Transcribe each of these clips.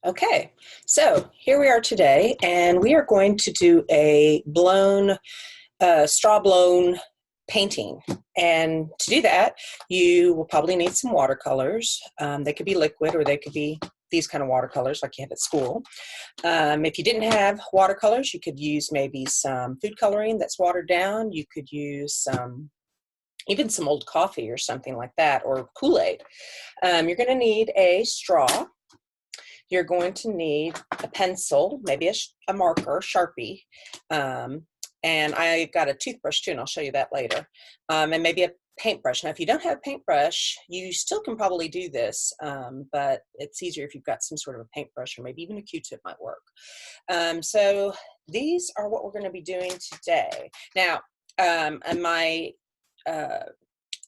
Okay, so here we are today, and we are going to do a straw blown painting. And to do that, you will probably need some watercolors. They could be liquid or they could be these kind of watercolors like you have at school. If you didn't have watercolors, you could use maybe some food coloring that's watered down. You could use even some old coffee or something like that, or Kool-Aid. You're going to need a straw. You're going to need a pencil, maybe a marker, Sharpie, and I got a toothbrush too, and I'll show you that later, and maybe a paintbrush. Now, if you don't have a paintbrush, you still can probably do this, but it's easier if you've got some sort of a paintbrush, or maybe even a Q-tip might work. So these are what we're going to be doing today. Now, and my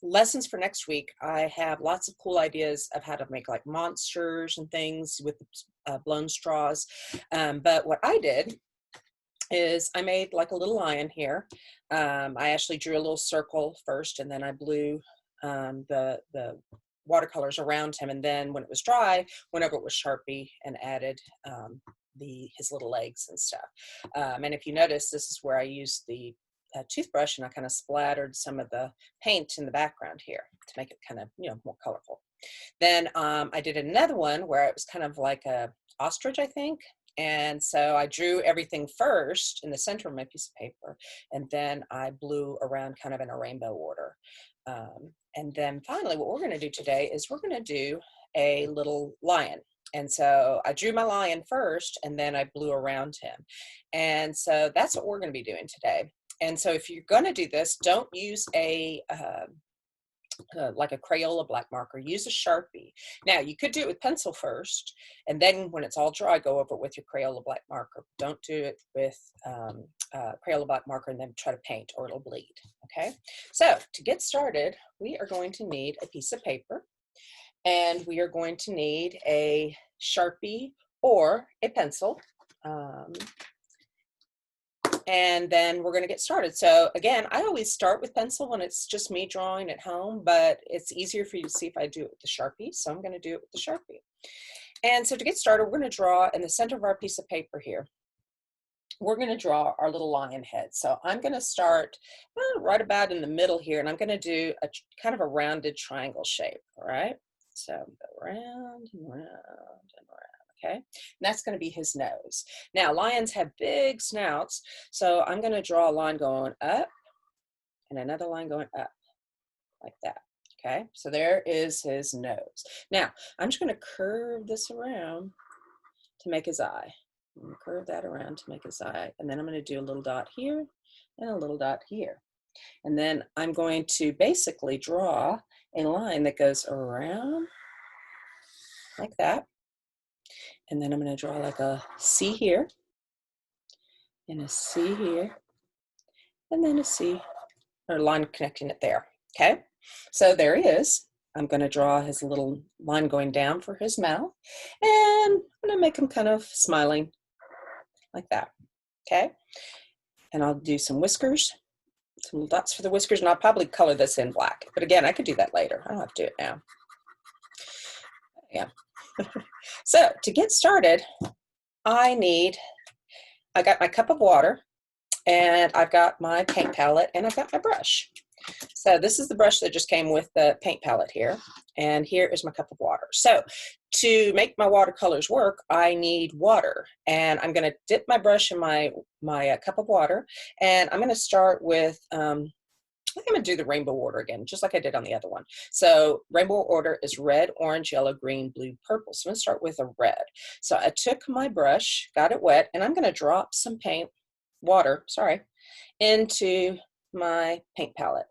lessons for next week, I have lots of cool ideas of how to make like monsters and things with blown straws. But what I did is I made like a little lion here. I actually drew a little circle first, and then I blew the watercolors around him. And then when it was dry, went over it with Sharpie and added his little legs and stuff. And if you notice, this is where I used the toothbrush, and I kind of splattered some of the paint in the background here to make it kind of, more colorful. Then I did another one where it was kind of like a ostrich, I think. And so I drew everything first in the center of my piece of paper, and then I blew around kind of in a rainbow order. And then finally, what we're going to do today is we're going to do a little lion. And so I drew my lion first, and then I blew around him. And so that's what we're going to be doing today. And so if you're going to do this, don't use like a Crayola black marker. Use a Sharpie. Now, you could do it with pencil first, and then when it's all dry, go over it with your Crayola black marker. Don't do it with Crayola black marker and then try to paint, or it'll bleed. Okay? So to get started, we are going to need a piece of paper, and we are going to need a Sharpie or a pencil. And then we're going to get started. So again, I always start with pencil when it's just me drawing at home, but it's easier for you to see if I do it with the Sharpie. So I'm going to do it with the Sharpie. And so to get started, we're going to draw in the center of our piece of paper here. We're going to draw our little lion head. So I'm going to start right about in the middle here, and I'm going to do a kind of a rounded triangle shape. All right. So go round and round and round. Okay, and that's going to be his nose. Now, lions have big snouts, so I'm going to draw a line going up and another line going up like that. Okay, so there is his nose. Now, I'm just going to curve this around to make his eye. I'm going to curve that around to make his eye, and then I'm going to do a little dot here and a little dot here. And then I'm going to basically draw a line that goes around like that. And then I'm going to draw like a C here, and a C here, and then a C, or line connecting it there. Okay, so there he is. I'm going to draw his little line going down for his mouth, and I'm going to make him kind of smiling like that. Okay, and I'll do some whiskers, some little dots for the whiskers, and I'll probably color this in black. But again, I could do that later. I don't have to do it now. Yeah. So to get started, I got my cup of water, and I've got my paint palette, and I've got my brush. So this is the brush that just came with the paint palette here, and here is my cup of water. So to make my watercolors work, I need water, and I'm going to dip my brush in my cup of water, and I'm going to start with I'm going to do the rainbow order again, just like I did on the other one. So rainbow order is red, orange, yellow, green, blue, purple. So I'm going to start with a red. So I took my brush, got it wet, and I'm going to drop some water, into my paint palette.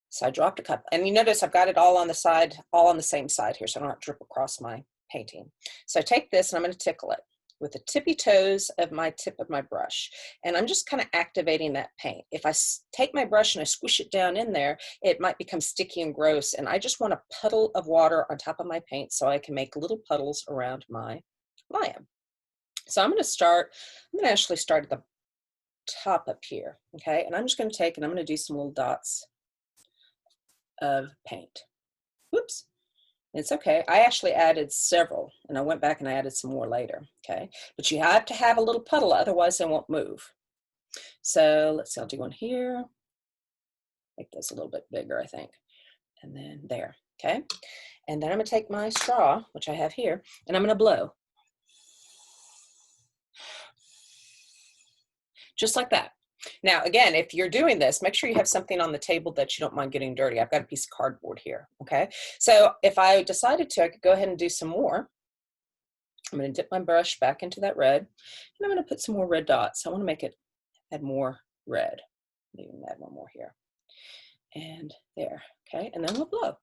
So I dropped a cup, and you notice I've got it all on the side, all on the same side here, so I don't have to drip across my painting. So I take this, and I'm going to tickle it with the tippy toes of my tip of my brush. And I'm just kind of activating that paint. If I take my brush and I squish it down in there, it might become sticky and gross. And I just want a puddle of water on top of my paint so I can make little puddles around my lion. So I'm going to actually start at the top up here. Okay. And I'm just going to take, and I'm going to do some little dots of paint. Whoops. It's okay. I actually added several, and I went back and I added some more later, okay? But you have to have a little puddle, otherwise they won't move. So let's see, I'll do one here. Make this a little bit bigger, I think. And then there, okay? And then I'm gonna take my straw, which I have here, and I'm gonna blow. Just like that. Now, again, if you're doing this, make sure you have something on the table that you don't mind getting dirty. I've got a piece of cardboard here, okay? So if I decided to, I could go ahead and do some more. I'm gonna dip my brush back into that red, and I'm gonna put some more red dots. I wanna make it add more red. Maybe add one more here. And there, okay? And then we'll blow.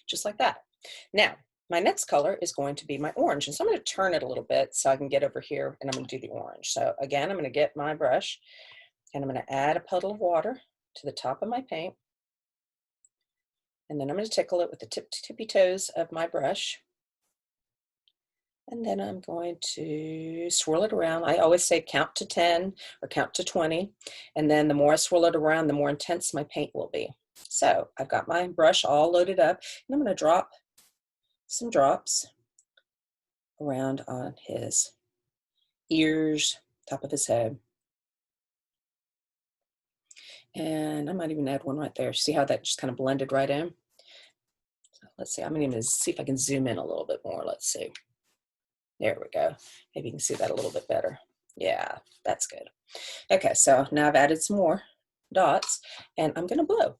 Just like that. Now, my next color is going to be my orange. And so I'm going to turn it a little bit so I can get over here and I'm going to do the orange. So again, I'm going to get my brush and I'm going to add a puddle of water to the top of my paint. And then I'm going to tickle it with the tippy toes of my brush. And then I'm going to swirl it around. I always say count to 10 or count to 20. And then the more I swirl it around, the more intense my paint will be. So I've got my brush all loaded up and I'm going to drop some drops around on his ears, top of his head. And I might even add one right there. See how that just kind of blended right in? So let's see, I'm gonna even see if I can zoom in a little bit more. Let's see. There we go. Maybe you can see that a little bit better. Yeah, that's good. Okay, so now I've added some more dots and I'm gonna blow.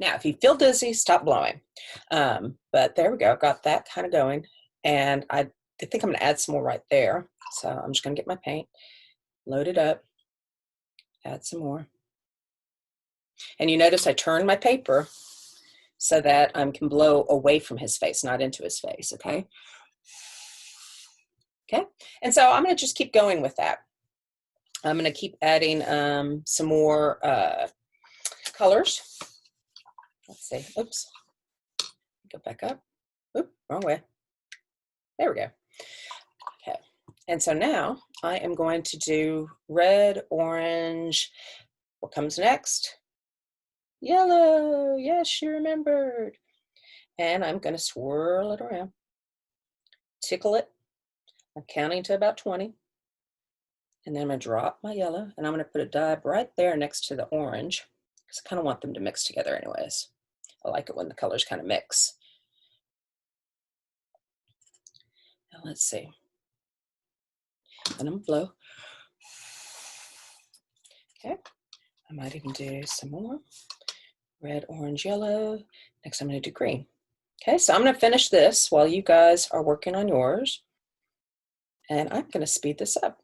Now, if you feel dizzy, stop blowing. But there we go, got that kind of going. And I think I'm gonna add some more right there. So I'm just gonna get my paint, load it up, add some more. And you notice I turned my paper so that I can blow away from his face, not into his face, okay? Okay, and so I'm gonna just keep going with that. I'm gonna keep adding some more colors. Let's see, oops, go back up. Oop, wrong way. There we go. Okay, and so now I am going to do red, orange. What comes next? Yellow, yes, you remembered. And I'm gonna swirl it around, tickle it. I'm counting to about 20. And then I'm gonna drop my yellow and I'm gonna put a dab right there next to the orange because I kind of want them to mix together anyways. I like it when the colors kind of mix. Now let's see. And I'm gonna blow. Okay. I might even do some more. Red, orange, yellow. Next I'm gonna do green. Okay, so I'm gonna finish this while you guys are working on yours. And I'm gonna speed this up.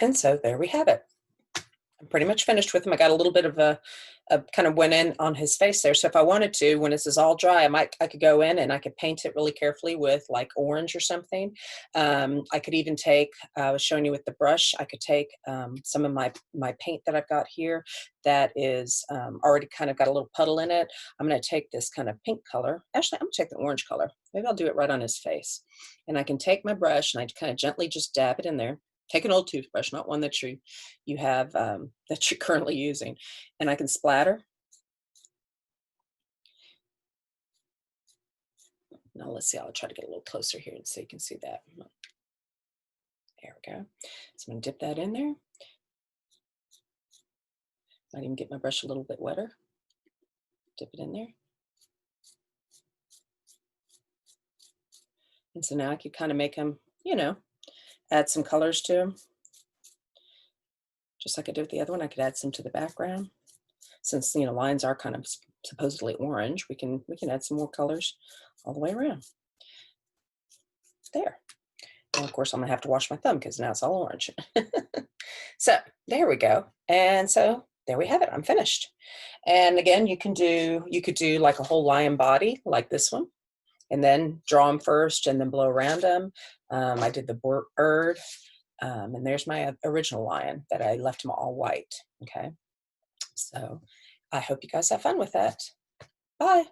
And so there we have it. I'm pretty much finished with him. I got a little bit of a kind of went in on his face there. So if I wanted to, when this is all dry, I could go in and I could paint it really carefully with like orange or something. I could even take, I was showing you with the brush, I could take some of my paint that I've got here that is already kind of got a little puddle in it. I'm going to take this kind of pink color. Actually, I'm going to take the orange color. Maybe I'll do it right on his face. And I can take my brush and I kind of gently just dab it in there. Take an old toothbrush, not one that you have that you're currently using, and I can splatter. Now let's see. I'll try to get a little closer here so you can see that. There we go. So I'm going to dip that in there. Might even get my brush a little bit wetter. Dip it in there. And so now I could kind of make them, add some colors to them. Just like I did with the other one, I could add some to the background. Since, lines are kind of supposedly orange, we can add some more colors all the way around. There. And of course, I'm gonna have to wash my thumb because now it's all orange. So there we go. And so there we have it. I'm finished. And again, you could do like a whole lion body like this one, and then draw them first and then blow around them. I did the bird, and there's my original lion that I left him all white. Okay. So I hope you guys have fun with that. Bye.